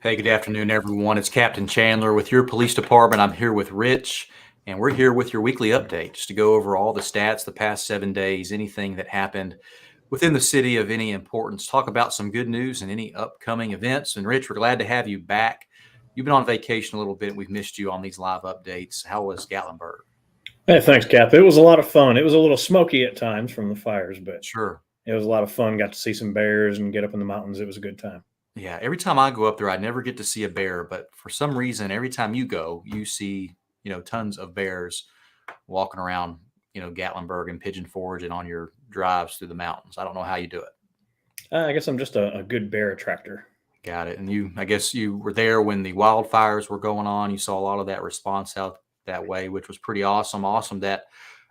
Hey, good afternoon, everyone. It's Captain Chandler with your police department. I'm here with Rich, and we're here with your weekly update just to go over all the stats the past 7 days, anything that happened within the city of any importance, talk about some good news and any upcoming events. And Rich, we're glad to have you back. You've been on vacation a little bit. We've missed you on these live updates. How was Gatlinburg? Hey, thanks, Cap. It was a lot of fun. It was a little smoky at times from the fires, but Sure. it was a lot of fun. Got to see some bears and get up in the mountains. It was a good time. Yeah, every time I go up there, I never get to see a bear, but for some reason, every time you go, you see, tons of bears walking around, Gatlinburg and Pigeon Forge and on your drives through the mountains. I don't know how you do it. I guess I'm just a good bear attractor. Got it. And I guess you were there when the wildfires were going on. You saw a lot of that response out that way, which was pretty awesome. Awesome that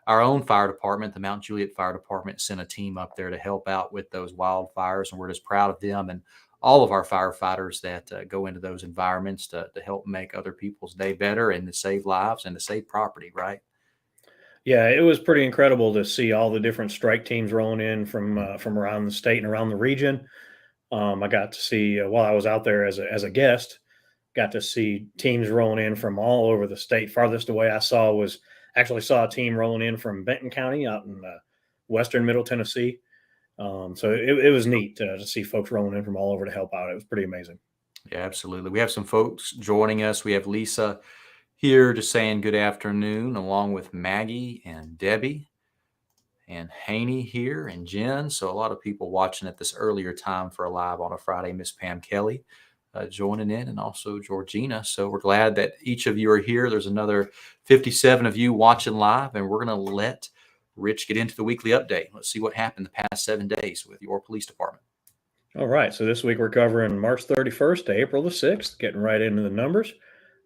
our own fire department, the Mount Juliet Fire Department, sent a team up there to help out with those wildfires. And we're just proud of them and all of our firefighters that go into those environments to help make other people's day better and to save lives and to save property, right? Yeah, it was pretty incredible to see all the different strike teams rolling in from around the state and around the region. I got to see while I was out there as a guest, got to see teams rolling in from all over the state. Farthest away I saw a team rolling in from Benton County out in western Middle Tennessee. So it was neat to see folks rolling in from all over to help out. It was pretty amazing. Yeah, absolutely. We have some folks joining us. We have Lisa here just saying good afternoon, along with Maggie and Debbie and Haney here and Jen. So a lot of people watching at this earlier time for a live on a Friday. Miss Pam Kelly joining in, and also Georgina. So we're glad that each of you are here. There's another 57 of you watching live, and we're going to let Rich get into the weekly update. Let's see what happened the past 7 days with your police department. All right. So this week we're covering March 31st to April the 6th, getting right into the numbers.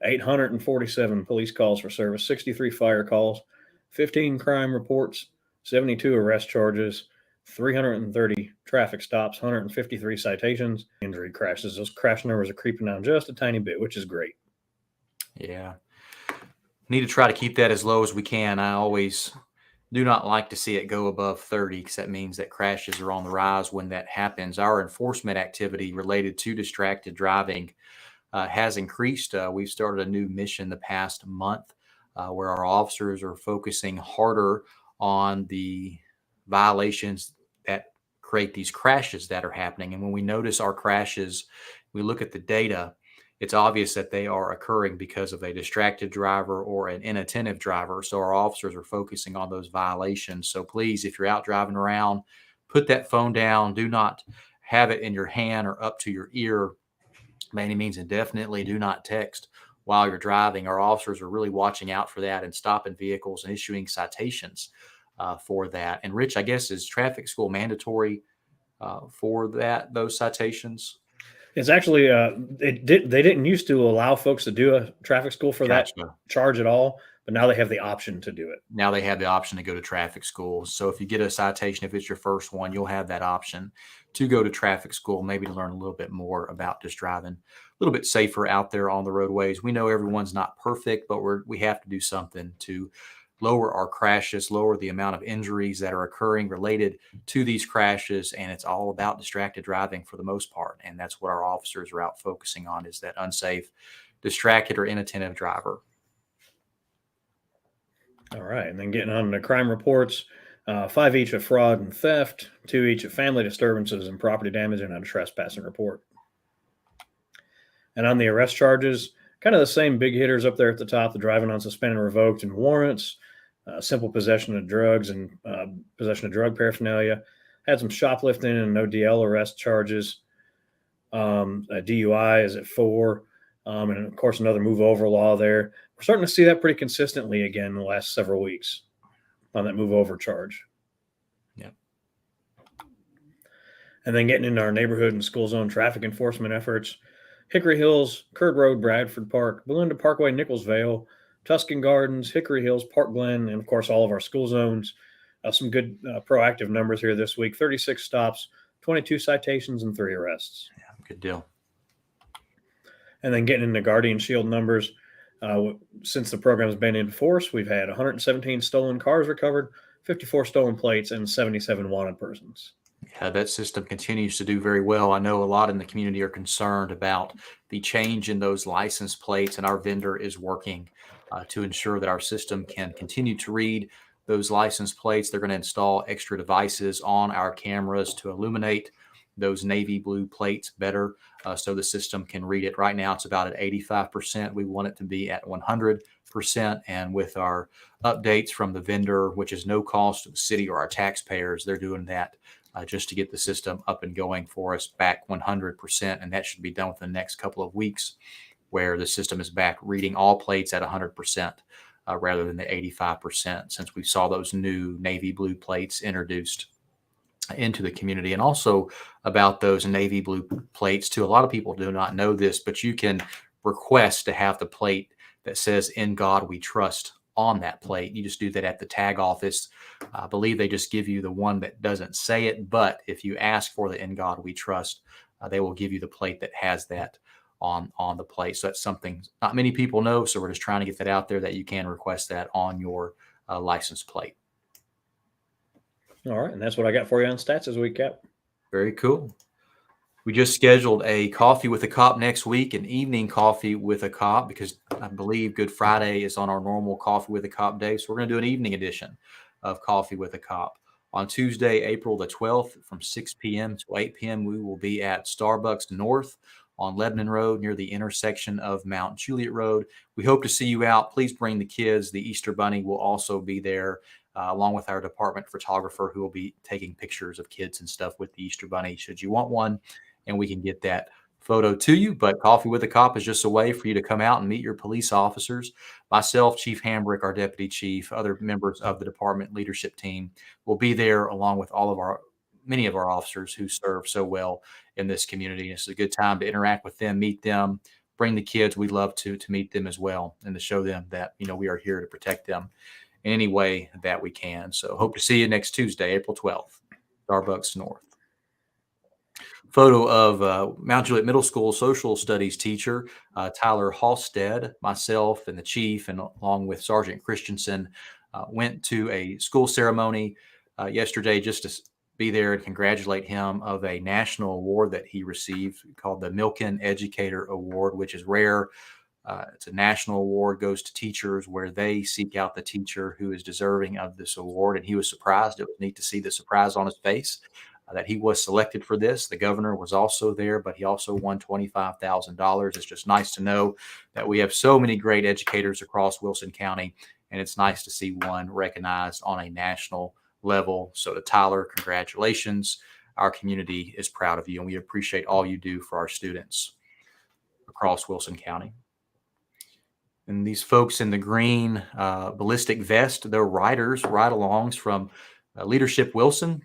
847 police calls for service, 63 fire calls, 15 crime reports, 72 arrest charges, 330 traffic stops, 153 citations, injury crashes. Those crash numbers are creeping down just a tiny bit, which is great. Yeah. Need to try to keep that as low as we can. I always do not like to see it go above 30 because that means that crashes are on the rise when that happens. Our enforcement activity related to distracted driving has increased. We've started a new mission the past month where our officers are focusing harder on the violations that create these crashes that are happening. And when we notice our crashes, we look at the data, it's obvious that they are occurring because of a distracted driver or an inattentive driver. So our officers are focusing on those violations. So please, if you're out driving around, put that phone down. Do not have it in your hand or up to your ear by any means, and definitely do not text while you're driving. Our officers are really watching out for that and stopping vehicles and issuing citations for that. And Rich, I guess, is traffic school mandatory for those citations? It's actually they didn't used to allow folks to do a traffic school for that Gotcha. charge at all, but now they have the option to do it. Now they have the option to go to traffic school. So if you get a citation, if it's your first one, you'll have that option to go to traffic school, maybe to learn a little bit more about just driving a little bit safer out there on the roadways. We know everyone's not perfect, but we have to do something to lower our crashes, lower the amount of injuries that are occurring related to these crashes. And it's all about distracted driving for the most part. And that's what our officers are out focusing on, is that unsafe, distracted, or inattentive driver. All right. And then getting on to crime reports, 5 each of fraud and theft, 2 each of family disturbances and property damage, and a trespassing report. And on the arrest charges, kind of the same big hitters up there at the top: the driving on suspended, revoked, and warrants, simple possession of drugs and possession of drug paraphernalia. Had some shoplifting and no DL arrest charges. A DUI is at 4. And of course, another move over law there. We're starting to see that pretty consistently again in the last several weeks on that move over charge. Yeah. And then getting into our neighborhood and school zone traffic enforcement efforts: Hickory Hills, Curd Road, Bradford Park, Belinda Parkway, Nicholsville, Tuscan Gardens, Hickory Hills, Park Glen, and of course, all of our school zones. Some good proactive numbers here this week: 36 stops, 22 citations, and 3 arrests. Yeah, good deal. And then getting into Guardian Shield numbers, since the program's been in force, we've had 117 stolen cars recovered, 54 stolen plates, and 77 wanted persons. That system continues to do very well. I know a lot in the community are concerned about the change in those license plates, and our vendor is working to ensure that our system can continue to read those license plates. They're going to install extra devices on our cameras to illuminate those navy blue plates better, so the system can read it. Right now, it's about at 85%. We want it to be at 100%. And with our updates from the vendor, which is no cost to the city or our taxpayers, they're doing that just to get the system up and going for us back 100%. And that should be done within the next couple of weeks, where the system is back reading all plates at 100% rather than the 85%, since we saw those new navy blue plates introduced into the community. And also about those navy blue plates too, a lot of people do not know this, but you can request to have the plate that says "In God We Trust" on that plate. You just do that at the tag office. I believe they just give you the one that doesn't say it, but if you ask for the "In God We Trust," they will give you the plate that has that on the plate. So that's something not many people know. So we're just trying to get that out there, that you can request that on your license plate. All right, and that's what I got for you on stats this week, Cap. Very cool. We just scheduled a coffee with a cop next week, an evening coffee with a cop, because I believe Good Friday is on our normal coffee with a cop day. So we're going to do an evening edition of Coffee with a Cop. On Tuesday, April the 12th, from 6 p.m. to 8 p.m., we will be at Starbucks North on Lebanon Road near the intersection of Mount Juliet Road. We hope to see you out. Please bring the kids. The Easter Bunny will also be there, along with our department photographer, who will be taking pictures of kids and stuff with the Easter Bunny, should you want one, and we can get that photo to you. But Coffee with a Cop is just a way for you to come out and meet your police officers. Myself, Chief Hambrick, our deputy chief, other members of the department leadership team will be there, along with many of our officers who serve so well in this community. It's a good time to interact with them, meet them, bring the kids. We'd love to meet them as well, and to show them that, we are here to protect them in any way that we can. So hope to see you next Tuesday, April 12th, Starbucks North. Photo of Mount Juliet Middle School social studies teacher Tyler Halstead, myself, and the chief, and along with Sergeant Christensen, went to a school ceremony yesterday just to be there and congratulate him of a national award that he received called the Milken Educator Award, which is rare. It's a national award, goes to teachers, where they seek out the teacher who is deserving of this award. And he was surprised. It was neat to see the surprise on his face that he was selected for this. The governor was also there, but he also won $25,000. It's just nice to know that we have so many great educators across Wilson County, and it's nice to see one recognized on a national level. So to Tyler, congratulations. Our community is proud of you, and we appreciate all you do for our students across Wilson County. And these folks in the green ballistic vest, they're riders, ride-alongs from Leadership Wilson.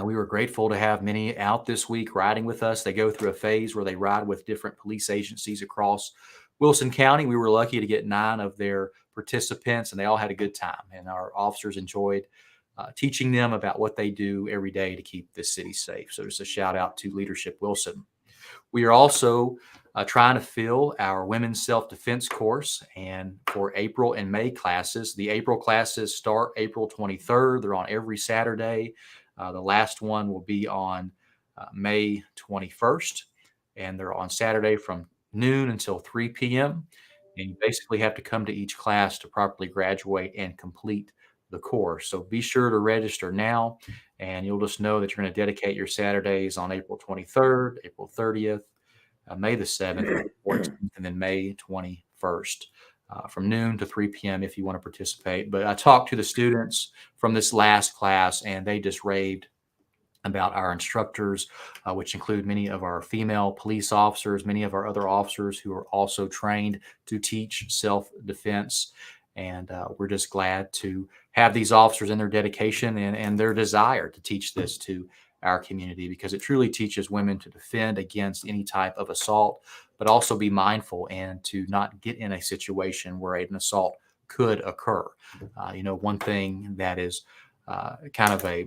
We were grateful to have many out this week riding with us. They go through a phase where they ride with different police agencies across Wilson County. We were lucky to get 9 of their participants, and they all had a good time. And our officers enjoyed teaching them about what they do every day to keep this city safe. So just a shout out to Leadership Wilson. We are also trying to fill our women's self-defense course, and for April and May classes. The April classes start April 23rd. They're on every Saturday. The last one will be on May 21st, and they're on Saturday from noon until 3 p.m. And you basically have to come to each class to properly graduate and complete the course. So be sure to register now, and you'll just know that you're going to dedicate your Saturdays on April 23rd, April 30th, May the 7th, 14th, and then May 21st. From noon to 3 p.m. if you want to participate. But I talked to the students from this last class, and they just raved about our instructors, which include many of our female police officers, many of our other officers who are also trained to teach self-defense. And we're just glad to have these officers and their dedication and their desire to teach this to our community, because it truly teaches women to defend against any type of assault, but also be mindful and to not get in a situation where an assault could occur. One thing that is kind of a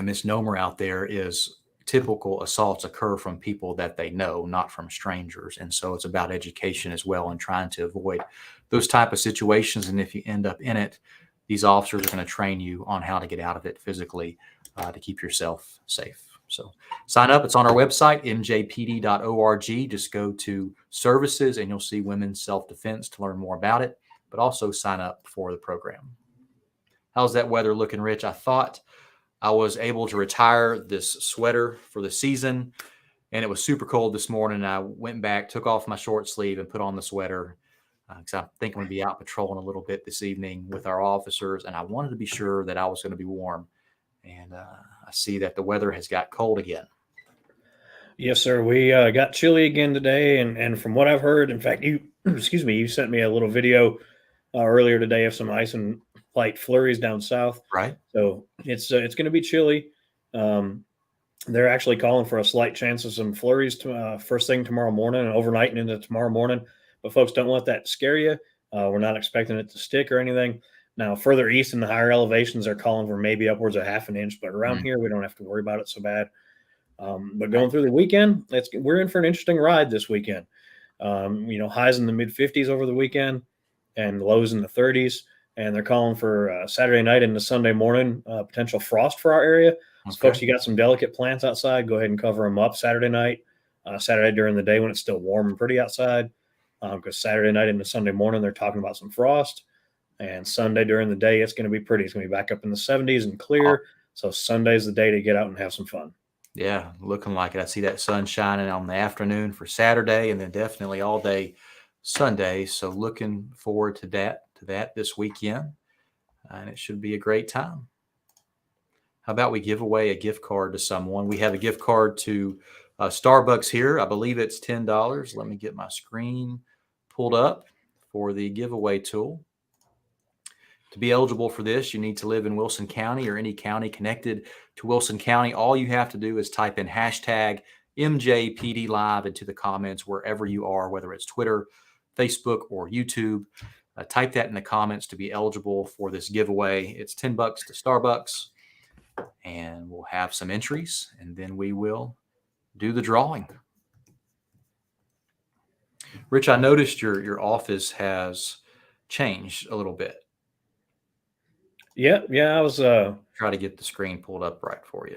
misnomer out there is typical assaults occur from people that they know, not from strangers. And so it's about education as well, and trying to avoid those type of situations. And if you end up in it, these officers are going to train you on how to get out of it physically to keep yourself safe. So sign up. It's on our website, mjpd.org. Just go to services and you'll see women's self-defense to learn more about it, but also sign up for the program. How's that weather looking, Rich? I thought I was able to retire this sweater for the season, and it was super cold this morning. I went back, took off my short sleeve, and put on the sweater because I think I'm going to be out patrolling a little bit this evening with our officers, and I wanted to be sure that I was going to be warm. And I see that the weather has got cold again. Yes, sir. We got chilly again today, and from what I've heard, in fact, you excuse me, you sent me a little video earlier today of some ice and light flurries down south. Right. So it's going to be chilly. They're actually calling for a slight chance of some flurries first thing tomorrow morning and overnight and into tomorrow morning. But folks, don't let that scare you. We're not expecting it to stick or anything. Now, further east in the higher elevations, they're calling for maybe upwards of half an inch. But around here, we don't have to worry about it so bad. But going through the weekend, we're in for an interesting ride this weekend. Highs in the mid 50s over the weekend and lows in the 30s. And they're calling for Saturday night into Sunday morning potential frost for our area. So, folks, you got some delicate plants outside. Go ahead and cover them up Saturday night, Saturday during the day when it's still warm and pretty outside. Because Saturday night into Sunday morning, they're talking about some frost. And Sunday during the day, it's going to be pretty. It's going to be back up in the 70s and clear. So Sunday's the day to get out and have some fun. Yeah, looking like it. I see that sun shining on the afternoon for Saturday and then definitely all day Sunday. So looking forward to that this weekend. And it should be a great time. How about we give away a gift card to someone? We have a gift card to Starbucks here. I believe it's $10. Let me get my screen pulled up for the giveaway tool. To be eligible for this, you need to live in Wilson County or any county connected to Wilson County. All you have to do is type in hashtag MJPD Live into the comments wherever you are, whether it's Twitter, Facebook, or YouTube. Type that in the comments to be eligible for this giveaway. It's $10 to Starbucks, and we'll have some entries, and then we will do the drawing. Rich, I noticed your office has changed a little bit. Yeah, I was try to get the screen pulled up right for you.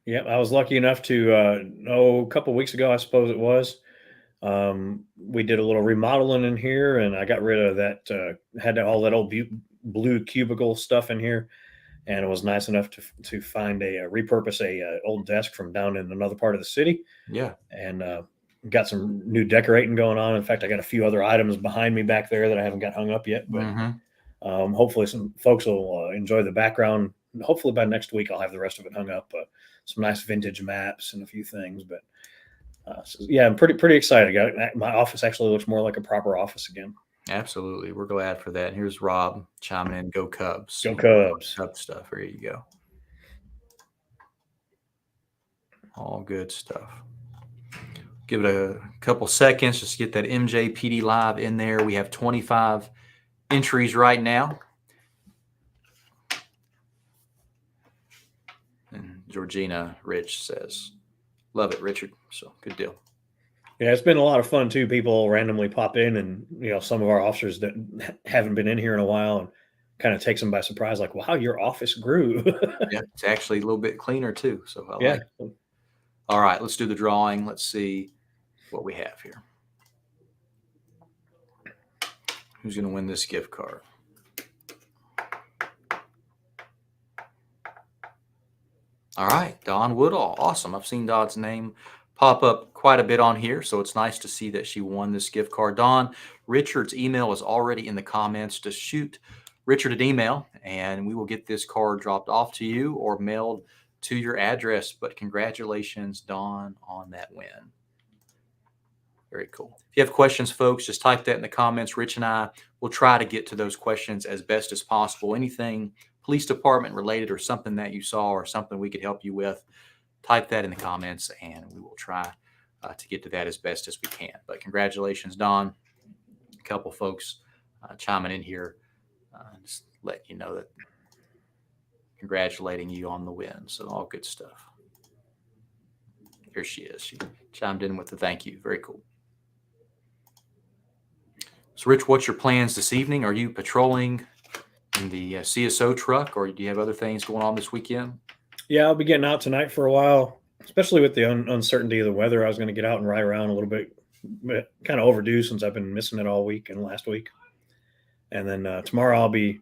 Yeah, I was lucky enough to a couple of weeks ago, I suppose it was. We did a little remodeling in here, and I got rid of that. Had all that old blue cubicle stuff in here, and it was nice enough to find repurpose a old desk from down in another part of the city. Yeah, and got some new decorating going on. In fact, I got a few other items behind me back there that I haven't got hung up yet, but. Hopefully some folks will enjoy the background. Hopefully by next week, I'll have the rest of it hung up. Some nice vintage maps and a few things. But I'm pretty excited. My office actually looks more like a proper office again. Absolutely. We're glad for that. And here's Rob chiming in. Go Cubs. Go Cubs. Cubs stuff. There you go. All good stuff. Give it a couple seconds just to get that MJPD Live in there. We have 25 entries right now. And Georgina Rich says, love it, Richard. So good deal. Yeah, it's been a lot of fun too. People randomly pop in, and some of our officers that haven't been in here in a while, and kind of takes them by surprise, like, wow, your office grew. Yeah, it's actually a little bit cleaner too. So I like it. It. All right, let's do the drawing. Let's see what we have here. Who's going to win this gift card? All right, Dawn Woodall. Awesome. I've seen Dawn's name pop up quite a bit on here, so it's nice to see that she won this gift card. Dawn, Richard's email is already in the comments. Just shoot Richard an email, and we will get this card dropped off to you or mailed to your address. But congratulations, Dawn, on that win. Very cool. If you have questions, folks, just type that in the comments. Rich and I will try to get to those questions as best as possible. Anything police department related or something that you saw or something we could help you with, type that in the comments, and we will try to get to that as best as we can. But congratulations, Dawn. A couple folks chiming in here, just let you know that congratulating you on the win. So all good stuff. Here she is. She chimed in with the thank you. Very cool. So, Rich, what's your plans this evening? Are you patrolling in the CSO truck, or do you have other things going on this weekend? Yeah, I'll be getting out tonight for a while, especially with the uncertainty of the weather. I was going to get out and ride around a little bit, but kind of overdue since I've been missing it all week and last week. And then tomorrow I'll be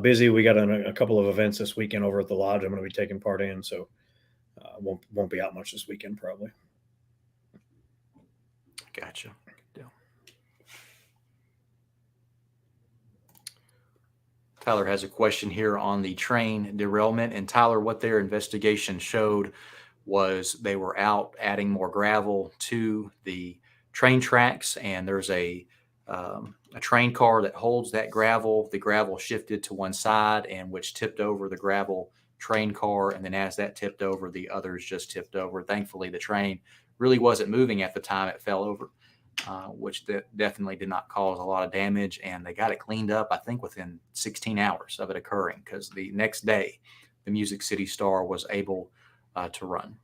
busy. We got a couple of events this weekend over at the lodge I'm going to be taking part in, so won't be out much this weekend probably. Gotcha. Good deal. Tyler has a question here on the train derailment. And Tyler, what their investigation showed was they were out adding more gravel to the train tracks, and there's a train car that holds that gravel. The gravel shifted to one side, and which tipped over the gravel train car, and then as that tipped over, the others just tipped over. Thankfully, the train really wasn't moving at the time it fell over, which definitely did not cause a lot of damage, and they got it cleaned up, I think, within 16 hours of it occurring, because the next day, the Music City Star was able to run.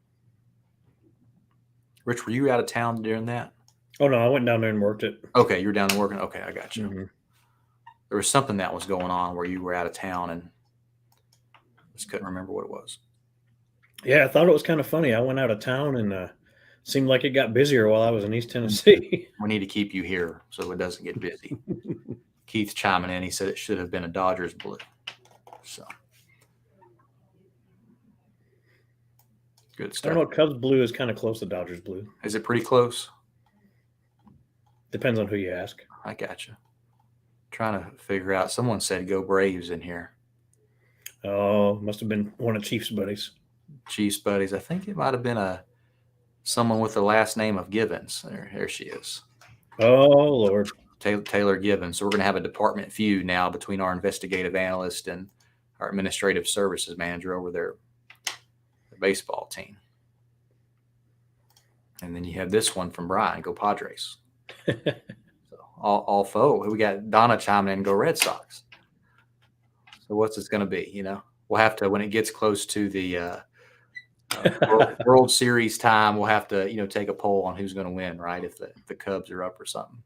Rich, were you out of town during that? Oh, no, I went down there and worked it. Okay, you were down there working. Okay, I got you. Mm-hmm. There was something that was going on where you were out of town, and just couldn't remember what it was. Yeah, I thought it was kind of funny. I went out of town and seemed like it got busier while I was in East Tennessee. We need to keep you here so it doesn't get busy. Keith chiming in, he said it should have been a Dodgers blue. So good I stuff. don't know. Cubs blue is kind of close to Dodgers blue. Is it pretty close? Depends on who you ask. I got you. Trying to figure out. Someone said go Braves in here. Oh, must have been one of Chiefs' buddies. Chiefs buddies. I think it might have been someone with the last name of Givens. There she is. Oh, Lord. Taylor Givens. So we're going to have a department feud now between our investigative analyst and our administrative services manager over their baseball team. And then you have this one from Brian, go Padres. So all foe. We got Donna chiming in, go Red Sox. So what's this going to be? We'll have to, when it gets close to the World Series time, we'll have to, take a poll on who's going to win, right? If the Cubs are up or something.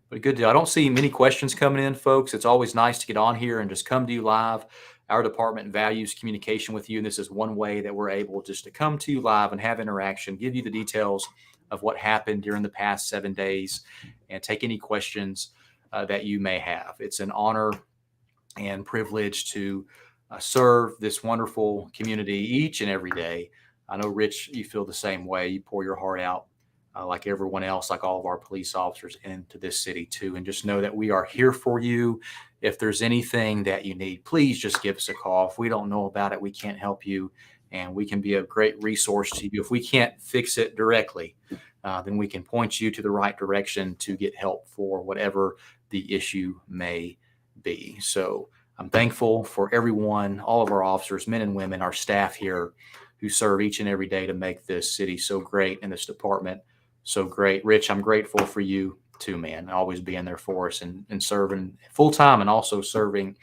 But good deal. I don't see many questions coming in, folks. It's always nice to get on here and just come to you live. Our department values communication with you, and this is one way that we're able just to come to you live and have interaction, give you the details of what happened during the past 7 days, and take any questions that you may have. It's an honor and privilege to serve this wonderful community each and every day. I know, Rich, you feel the same way. You pour your heart out like everyone else, like all of our police officers into this city too. And just know that we are here for you. If there's anything that you need, please just give us a call. If we don't know about it, we can't help you, and we can be a great resource to you. If we can't fix it directly, then we can point you to the right direction to get help for whatever the issue may be. So I'm thankful for everyone, all of our officers, men and women, our staff here who serve each and every day to make this city so great and this department so great. Rich, I'm grateful for you too, man. Always being there for us and serving full time and also serving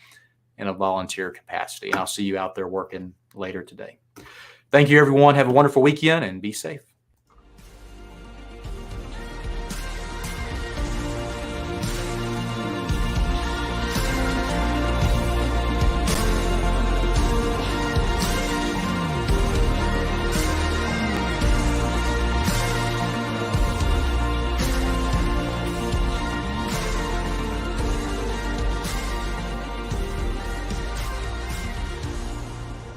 in a volunteer capacity. And I'll see you out there working later today. Thank you, everyone. Have a wonderful weekend and be safe.